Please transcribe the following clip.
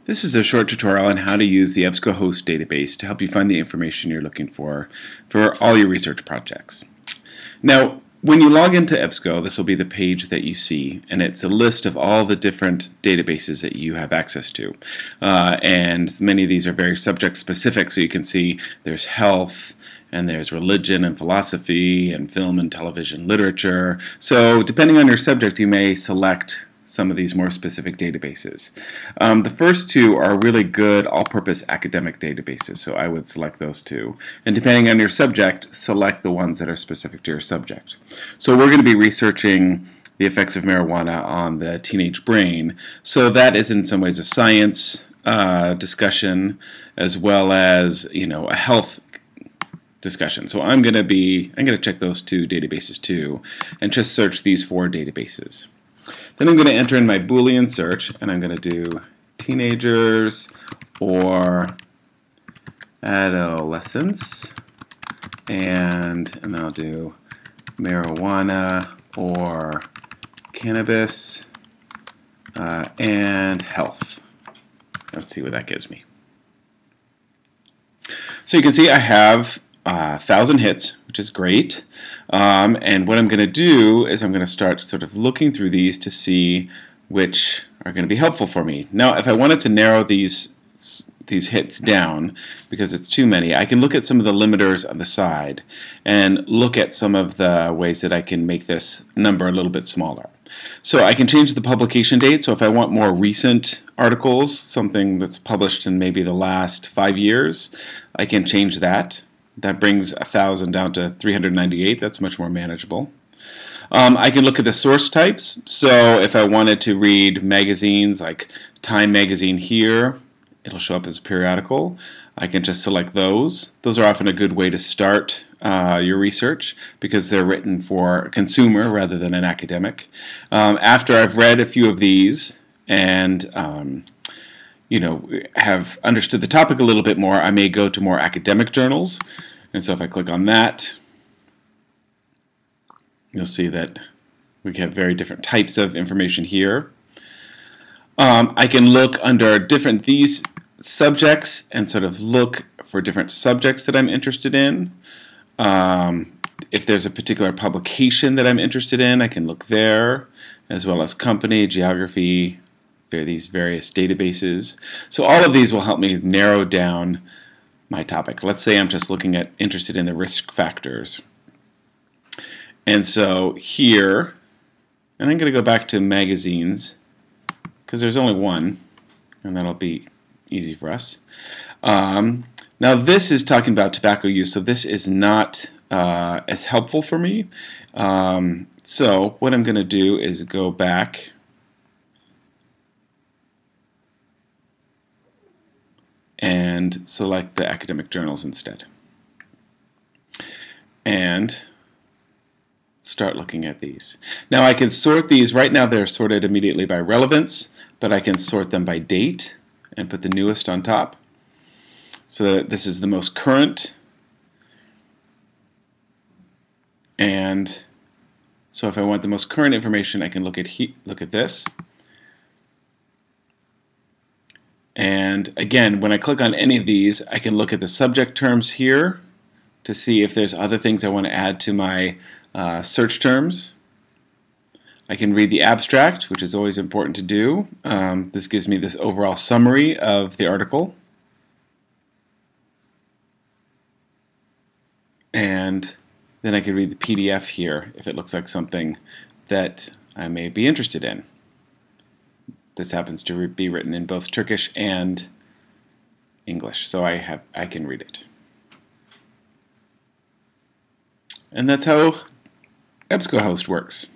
This is a short tutorial on how to use the EBSCO host database to help you find the information you're looking for all your research projects. Now, when you log into EBSCO, this will be the page that you see, and it's a list of all the different databases that you have access to. And many of these are very subject specific, so you can see there's health, and there's religion and philosophy, and film and television literature. So depending on your subject, you may select some of these more specific databases. The first two are really good all-purpose academic databases, so I would select those two. And depending on your subject, select the ones that are specific to your subject. So we're going to be researching the effects of marijuana on the teenage brain, so that is in some ways a science discussion as well as a health discussion. So I'm going to check those two databases too and just search these four databases. Then I'm going to enter in my Boolean search, and I'm going to do teenagers or adolescents, and then I'll do marijuana or cannabis and health. Let's see what that gives me. So you can see I have 1,000 hits, which is great. And what I'm going to do is I'm going to start sort of looking through these to see which are going to be helpful for me. Now, if I wanted to narrow these hits down because it's too many, I can look at some of the limiters on the side and look at some of the ways that I can make this number a little bit smaller. So I can change the publication date. So if I want more recent articles, something that's published in maybe the last 5 years, I can change that. That brings 1,000 down to 398. That's much more manageable. I can look at the source types. So if I wanted to read magazines like Time magazine here, it'll show up as a periodical. I can just select those. Those are often a good way to start your research because they're written for a consumer rather than an academic. After I've read a few of these and have understood the topic a little bit more, I may go to more academic journals. And so if I click on that, you'll see that we have very different types of information here. I can look under these subjects and sort of look for different subjects that I'm interested in. If there's a particular publication that I'm interested in, I can look there, as well as company, geography, these various databases. So all of these will help me narrow down my topic. Let's say I'm just interested in the risk factors. And so here, and I'm going to go back to magazines because there's only one, and that'll be easy for us. Now this is talking about tobacco use, so this is not as helpful for me. So what I'm going to do is go back and select the academic journals instead. And start looking at these. Now I can sort these. Right now they're sorted immediately by relevance, but I can sort them by date and put the newest on top so that this is the most current. And so if I want the most current information, I can look at this. And again, when I click on any of these, I can look at the subject terms here to see if there's other things I want to add to my search terms. I can read the abstract, which is always important to do. This gives me this overall summary of the article. And then I can read the PDF here if it looks like something that I may be interested in. This happens to be written in both Turkish and English, so I can read it. And that's how EBSCO host works.